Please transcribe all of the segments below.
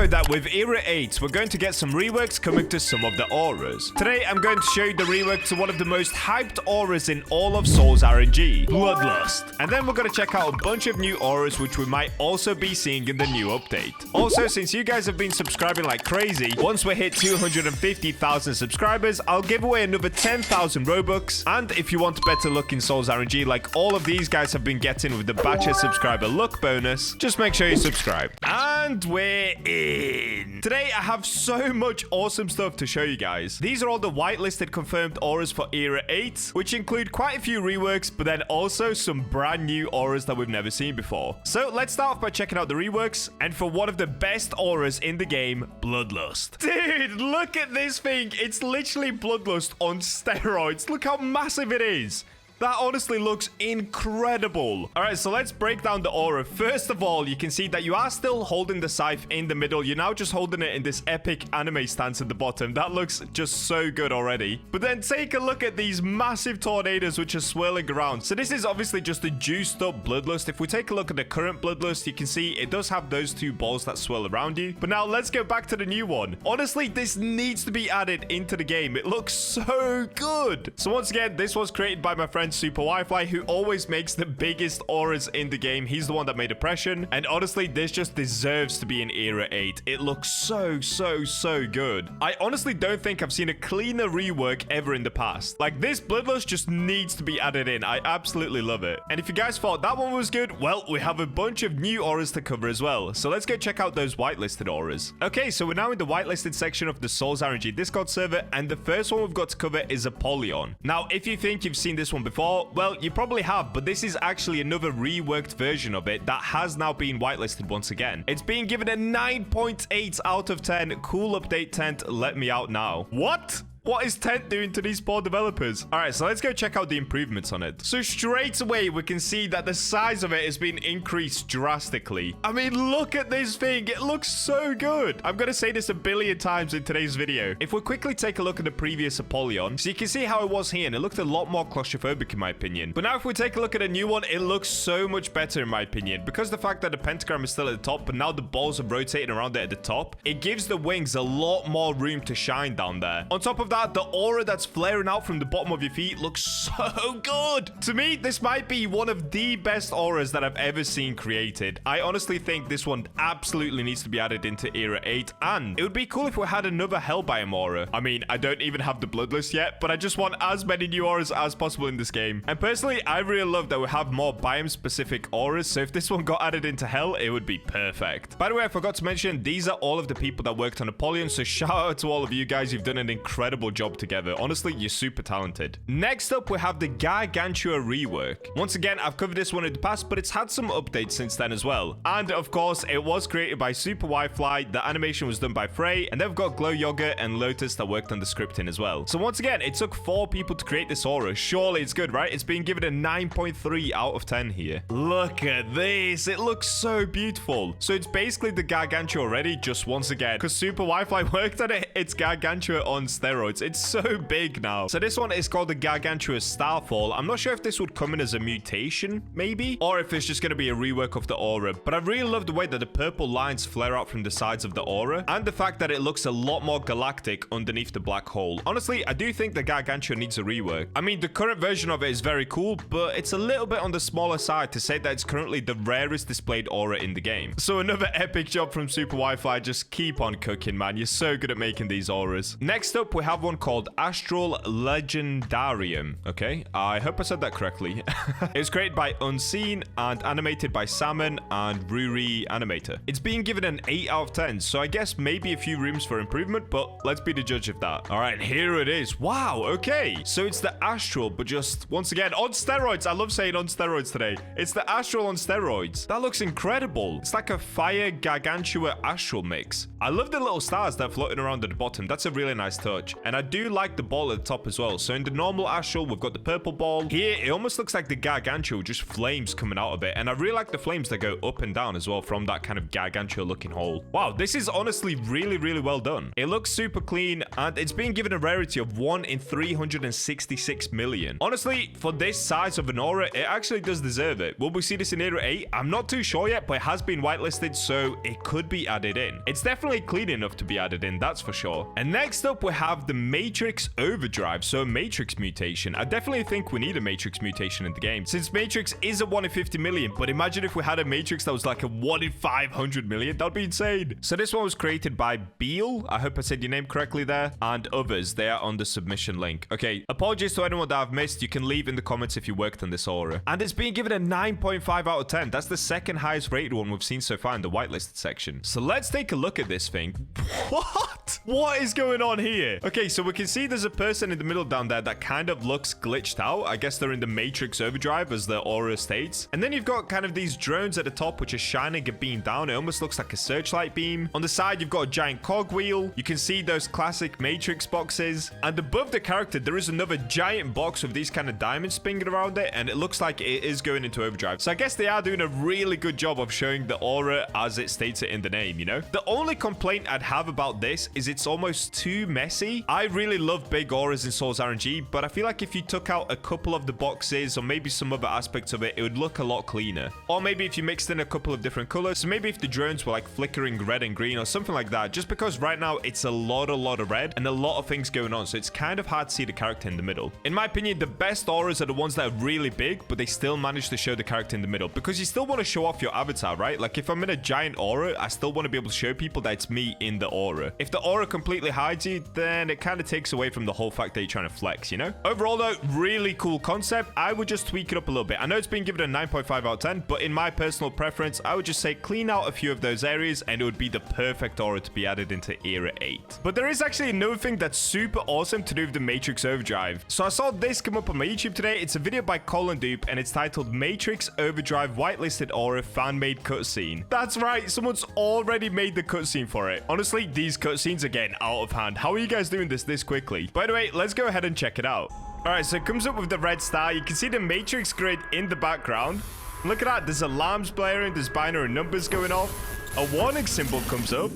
know that with Era 8, we're going to get some reworks coming to some of the auras. Today, I'm going to show you the rework to one of the most hyped auras in all of SOL'S RNG, Bloodlust. And then we're going to check out a bunch of new auras which we might also be seeing in the new update. Also, since you guys have been subscribing like crazy, once we hit 250,000 subscribers, I'll give away another 10,000 Robux. And if you want better luck in SOL'S RNG like all of these guys have been getting with the Bacha subscriber luck bonus, just make sure you subscribe. And we're in. Today, I have so much awesome stuff to show you guys. These are all the whitelisted confirmed auras for Era 8, which include quite a few reworks, but then also some brand new auras that we've never seen before. So let's start off by checking out the reworks, and for one of the best auras in the game, Bloodlust. Dude, look at this thing. It's literally Bloodlust on steroids. Look how massive it is. That honestly looks incredible. All right, so let's break down the aura. First of all, you can see that you are still holding the scythe in the middle. You're now just holding it in this epic anime stance at the bottom. That looks just so good already. But then take a look at these massive tornadoes which are swirling around. So this is obviously just a juiced up Bloodlust. If we take a look at the current Bloodlust, you can see it does have those two balls that swirl around you. But now let's go back to the new one. Honestly, this needs to be added into the game. It looks so good. So once again, this was created by my friend Super Wi-Fi, who always makes the biggest auras in the game. He's the one that made Oppression, and honestly, this just deserves to be in Era 8. It looks so good. I honestly don't think I've seen a cleaner rework ever in the past. Like, this Bloodlust just needs to be added in. I absolutely love it. And if you guys thought that one was good, well, we have a bunch of new auras to cover as well. So let's go check out those whitelisted auras. Okay, so we're now in the whitelisted section of the SOL'S RNG Discord server, and the first one we've got to cover is Apollyon. Now, if you think you've seen this one before, well, you probably have, but this is actually another reworked version of it that has now been whitelisted once again. It's being given a 9.8 out of 10. Cool update, Tent. Let me out now. What? What is Tent doing to these poor developers? All right, so let's go check out the improvements on it. So straight away, we can see that the size of it has been increased drastically. I mean, look at this thing. It looks so good. I'm going to say this a billion times in today's video. If we quickly take a look at the previous Apollyon, so you can see how it was here, and it looked a lot more claustrophobic in my opinion. But now if we take a look at a new one, it looks so much better in my opinion. Because the fact that the pentagram is still at the top, but now the balls are rotating around it at the top, it gives the wings a lot more room to shine down there. On top of that, the aura that's flaring out from the bottom of your feet looks so good. To me, this might be one of the best auras that I've ever seen created. I honestly think this one absolutely needs to be added into Era 8, and it would be cool if we had another Hell Biome aura. I mean, I don't even have the Bloodlust yet, but I just want as many new auras as possible in this game. And personally, I really love that we have more biome-specific auras, so if this one got added into Hell, it would be perfect. By the way, I forgot to mention, these are all of the people that worked on Apollyon, so shout out to all of you guys. You've done an incredible job together. Honestly, you're super talented. Next up, we have the Gargantua Rework. Once again, I've covered this one in the past, but it's had some updates since then as well. And of course, it was created by Super Wi-Fi. The animation was done by Frey, and they've got Glow Yogurt and Lotus that worked on the scripting as well. So once again, it took 4 people to create this aura. Surely it's good, right? It's being given a 9.3 out of 10 here. Look at this. It looks so beautiful. So it's basically the Gargantua already, just once again, because Super Wi-Fi worked on it, it's Gargantua on steroids. It's so big now. So this one is called the Gargantua Starfall. I'm not sure if this would come in as a mutation, maybe, or if it's just going to be a rework of the aura. But I really love the way that the purple lines flare out from the sides of the aura, and the fact that it looks a lot more galactic underneath the black hole. Honestly, I do think the Gargantua needs a rework. I mean, the current version of it is very cool, but it's a little bit on the smaller side to say that it's currently the rarest displayed aura in the game. So another epic job from Super Wi-Fi. Just keep on cooking, man. You're so good at making these auras. Next up, we have one called Astral Legendarium. Okay, I hope I said that correctly. It was created by Unseen and animated by Salmon and Ruri Animator. It's being given an 8 out of 10, so I guess maybe a few rooms for improvement, but let's be the judge of that. All right, here it is. Wow, okay. So it's the Astral, but just, once again, on steroids. I love saying on steroids today. It's the Astral on steroids. That looks incredible. It's like a Fire Gargantua Astral mix. I love the little stars that are floating around at the bottom. That's a really nice touch. And I do like the ball at the top as well. So in the normal Astral, we've got the purple ball. Here, it almost looks like the Gargantua, just flames coming out of it. And I really like the flames that go up and down as well from that kind of Gargantua looking hole. Wow, this is honestly really, really well done. It looks super clean, and it's being given a rarity of 1 in 366 million. Honestly, for this size of an aura, it actually does deserve it. Will we see this in Era 8? I'm not too sure yet, but it has been whitelisted, so it could be added in. It's definitely clean enough to be added in, that's for sure. And next up, we have the Matrix Overdrive, so a Matrix mutation. I definitely think we need a Matrix mutation in the game, since Matrix is a 1 in 50 million, but imagine if we had a Matrix that was like a 1 in 500 million. That'd be insane. So this one was created by Beal. I hope I said your name correctly there. And others, they are on the submission link. Okay, apologies to anyone that I've missed. You can leave in the comments if you worked on this aura. And it's being given a 9.5 out of 10. That's the second highest rated one we've seen so far in the whitelisted section. So let's take a look at this thing. What? What is going on here? Okay, so we can see there's a person in the middle down there that kind of looks glitched out. I guess they're in the Matrix Overdrive, as the aura states. And then you've got kind of these drones at the top, which are shining a beam down. It almost looks like a searchlight beam. On the side, you've got a giant cogwheel. You can see those classic Matrix boxes. And above the character, there is another giant box with these kind of diamonds spinning around it. And it looks like it is going into Overdrive. So I guess they are doing a really good job of showing the aura as it states it in the name, you know? The only complaint I'd have about this is it's almost too messy. I really love big auras in SOL'S RNG, but I feel like if you took out a couple of the boxes or maybe some other aspects of it, it would look a lot cleaner. Or maybe if you mixed in a couple of different colors, so maybe if the drones were like flickering red and green or something like that, just because right now it's a lot of red and a lot of things going on, so it's kind of hard to see the character in the middle. In my opinion, the best auras are the ones that are really big, but they still manage to show the character in the middle, because you still want to show off your avatar, right? Like if I'm in a giant aura, I still want to be able to show people that it's me in the aura. If the aura completely hides you, then it kind of takes away from the whole fact that you're trying to flex, you know? Overall though, really cool concept. I would just tweak it up a little bit. I know it's been given a 9.5 out of 10, but in my personal preference, I would just say clean out a few of those areas and it would be the perfect aura to be added into Era 8. But there is actually another thing that's super awesome to do with the Matrix Overdrive. So I saw this come up on my YouTube today. It's a video by Colin Dupe and it's titled Matrix Overdrive Whitelisted Aura Fan-Made Cutscene. That's right, someone's already made the cutscene for it. Honestly, these cutscenes are getting out of hand. How are you guys doing this quickly? By the way, let's go ahead and check it out. Alright, so it comes up with the red star. You can see the Matrix grid in the background. Look at that, there's alarms blaring, there's binary numbers going off. A warning symbol comes up.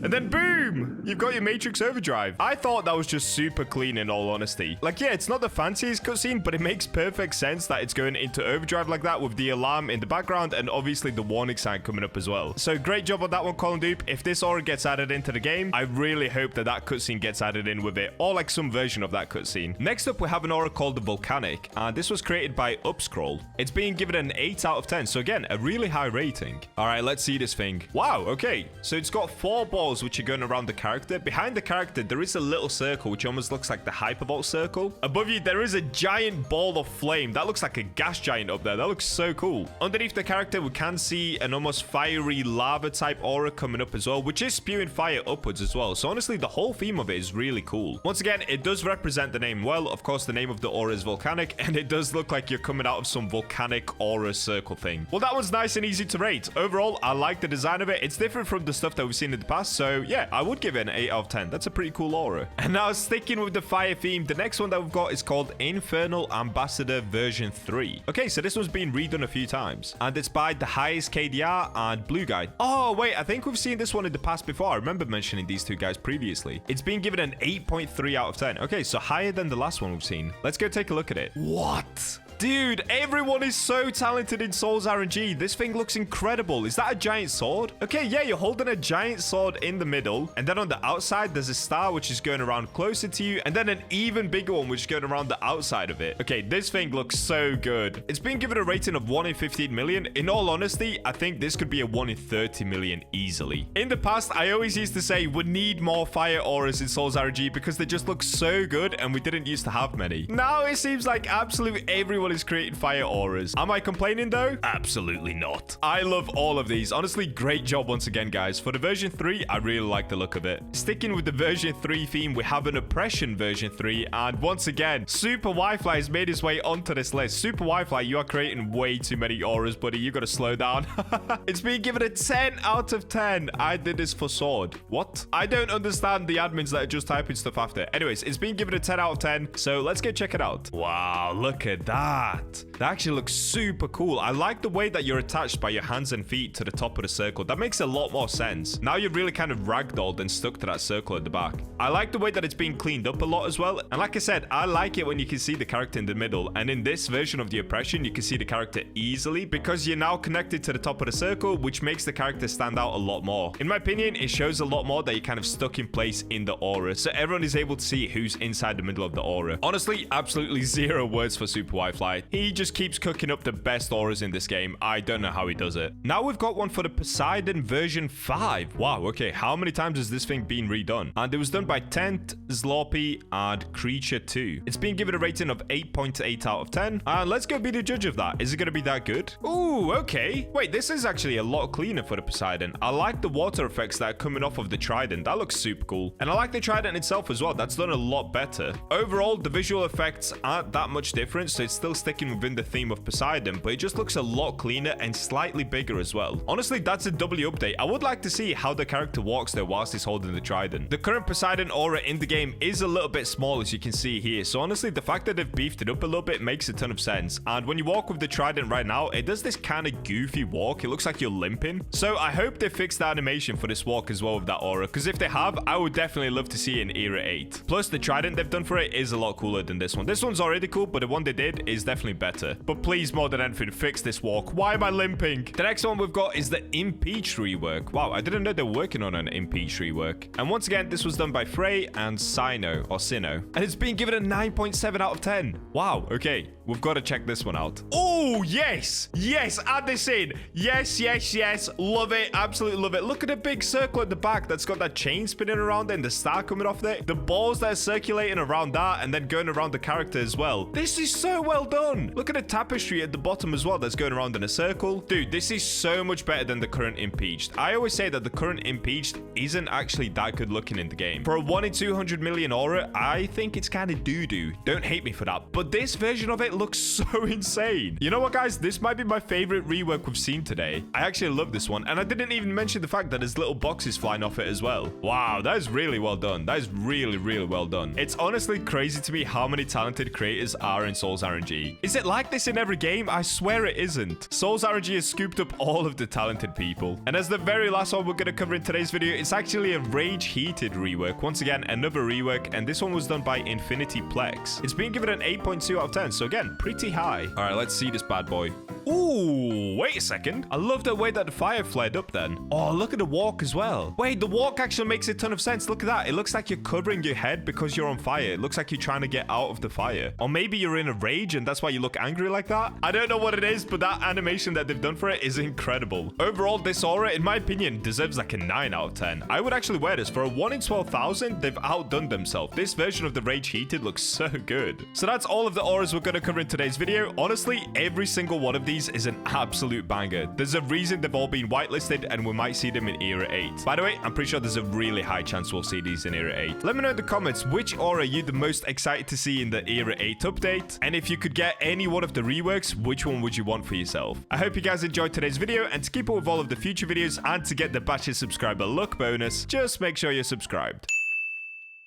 And then boom, you've got your Matrix Overdrive. I thought that was just super clean in all honesty. Like, yeah, it's not the fanciest cutscene, but it makes perfect sense that it's going into Overdrive like that with the alarm in the background and obviously the warning sign coming up as well. So great job on that one, Colin Dupe. If this aura gets added into the game, I really hope that that cutscene gets added in with it, or like some version of that cutscene. Next up, we have an aura called the Volcanic, and this was created by Upscroll. It's being given an 8 out of 10, so again, a really high rating. All right, let's see this thing. Wow, okay, so it's got 4 balls which are going around the character. Behind the character, there is a little circle which almost looks like the Hypervolt circle. Above you, there is a giant ball of flame. That looks like a gas giant up there. That looks so cool. Underneath the character, we can see an almost fiery lava type aura coming up as well, which is spewing fire upwards as well. So honestly, the whole theme of it is really cool. Once again, it does represent the name well. Of course, the name of the aura is Volcanic, and it does look like you're coming out of some volcanic aura circle thing. Well, that one's nice and easy to rate. Overall, I like the design of it. It's different from the stuff that we've seen in the past, so yeah, I would give it an 8 out of 10. That's a pretty cool aura. And now, sticking with the fire theme, the next one that we've got is called Infernal Ambassador version 3. Okay, so this one's been redone a few times, and it's by the highest KDR and Blue Guy. Oh, wait, I think we've seen this one in the past before. I remember mentioning these two guys previously. It's been given an 8.3 out of 10. Okay, so higher than the last one we've seen. Let's go take a look at it. What? Dude, everyone is so talented in SOL'S RNG. This thing looks incredible. Is that a giant sword? Okay, yeah, you're holding a giant sword in the middle. And then on the outside, there's a star which is going around closer to you. And then an even bigger one which is going around the outside of it. Okay, this thing looks so good. It's been given a rating of 1 in 15 million. In all honesty, I think this could be a 1 in 30 million easily. In the past, I always used to say we need more fire auras in SOL'S RNG because they just look so good and we didn't used to have many. Now it seems like absolutely everyone everyone is creating fire auras. Am I complaining though? Absolutely not. I love all of these. Honestly, great job once again, guys. For the version 3, I really like the look of it. Sticking with the version 3 theme, we have an oppression version 3. And once again, Super Wi-Fi has made his way onto this list. Super Wi-Fi, you are creating way too many auras, buddy. You gotta slow down. It's being given a 10 out of 10. I did this for sword. What? I don't understand the admins that are just typing stuff after. Anyways, it's being given a 10 out of 10. So let's go check it out. Wow, look at that. That actually looks super cool. I like the way that you're attached by your hands and feet to the top of the circle. That makes a lot more sense. Now you're really kind of ragdolled and stuck to that circle at the back. I like the way that it's being cleaned up a lot as well. And like I said, I like it when you can see the character in the middle. And in this version of the oppression, you can see the character easily because you're now connected to the top of the circle, which makes the character stand out a lot more. In my opinion, it shows a lot more that you're kind of stuck in place in the aura. So everyone is able to see who's inside the middle of the aura. Honestly, absolutely zero words for Super Wi-Fi. He just keeps cooking up the best auras in this game. I don't know how he does it. Now we've got one for the Poseidon version 5. Wow, okay. How many times has this thing been redone? And it was done by Tent, Zloppy, and Creature 2. It's been given a rating of 8.8 out of 10. And let's go be the judge of that. Is it going to be that good? Ooh, okay. Wait, this is actually a lot cleaner for the Poseidon. I like the water effects that are coming off of the trident. That looks super cool. And I like the trident itself as well. That's done a lot better. Overall, the visual effects aren't that much different, so it's still sticking within the theme of Poseidon, but it just looks a lot cleaner and slightly bigger as well. Honestly, that's a W update. I would like to see how the character walks there whilst he's holding the trident. The current Poseidon aura in the game is a little bit small, as you can see here, so honestly, the fact that they've beefed it up a little bit makes a ton of sense. And when you walk with the trident right now, it does this kind of goofy walk. It looks like you're limping. So I hope they fix the animation for this walk as well with that aura, because if they have, I would definitely love to see it in Era 8. Plus, the trident they've done for it is a lot cooler than this one. This one's already cool, but the one they did is definitely better. But please, more than anything, fix this walk. Why am I limping? The next one we've got is the Impeached Rework. Wow, I didn't know they were working on an Impeached Rework. And once again, this was done by Frey and Sino, or Sino. And it's been given a 9.7 out of 10. Wow, okay. We've got to check this one out. Oh, yes. Yes, add this in. Yes, yes, yes. Love it. Absolutely love it. Look at the big circle at the back that's got that chain spinning around it and the star coming off there. The balls that are circulating around that and then going around the character as well. This is so well done. Look at the tapestry at the bottom as well that's going around in a circle. Dude, this is so much better than the current Impeached. I always say that the current Impeached isn't actually that good looking in the game. For a 1 in 200 million aura, I think it's kind of doo-doo. Don't hate me for that. But this version of it looks so insane. You know what, guys? This might be my favorite rework we've seen today. I actually love this one. And I didn't even mention the fact that there's little boxes flying off it as well. Wow, that is really well done. That is really, really well done. It's honestly crazy to me how many talented creators are in SOL'S RNG. Is it like this in every game? I swear it isn't. SOL'S RNG has scooped up all of the talented people. And as the very last one we're going to cover in today's video, it's actually a rage-heated rework. Once again, another rework, and this one was done by Infinity Plex. It's been given an 8.2 out of 10, so again, pretty high. All right, let's see this bad boy. Ooh, wait a second. I love the way that the fire flared up then. Oh, look at the walk as well. Wait, the walk actually makes a ton of sense. Look at that. It looks like you're covering your head because you're on fire. It looks like you're trying to get out of the fire. Or maybe you're in a rage and that's why you look angry like that. I don't know what it is, but that animation that they've done for it is incredible. Overall, this aura, in my opinion, deserves like a 9 out of 10. I would actually wear this. For a 1 in 12,000, they've outdone themselves. This version of the Rage Heated looks so good. So that's all of the auras we're going to cover in today's video. Honestly, every single one of these is an absolute banger. There's a reason they've all been whitelisted and we might see them in Era 8. By the way, I'm pretty sure there's a really high chance we'll see these in Era 8. Let me know in the comments which aura are you the most excited to see in the Era 8 update, and if you could get any one of the reworks, which one would you want for yourself? I hope you guys enjoyed today's video, and to keep up with all of the future videos and to get the Bacha subscriber luck bonus, just make sure you're subscribed.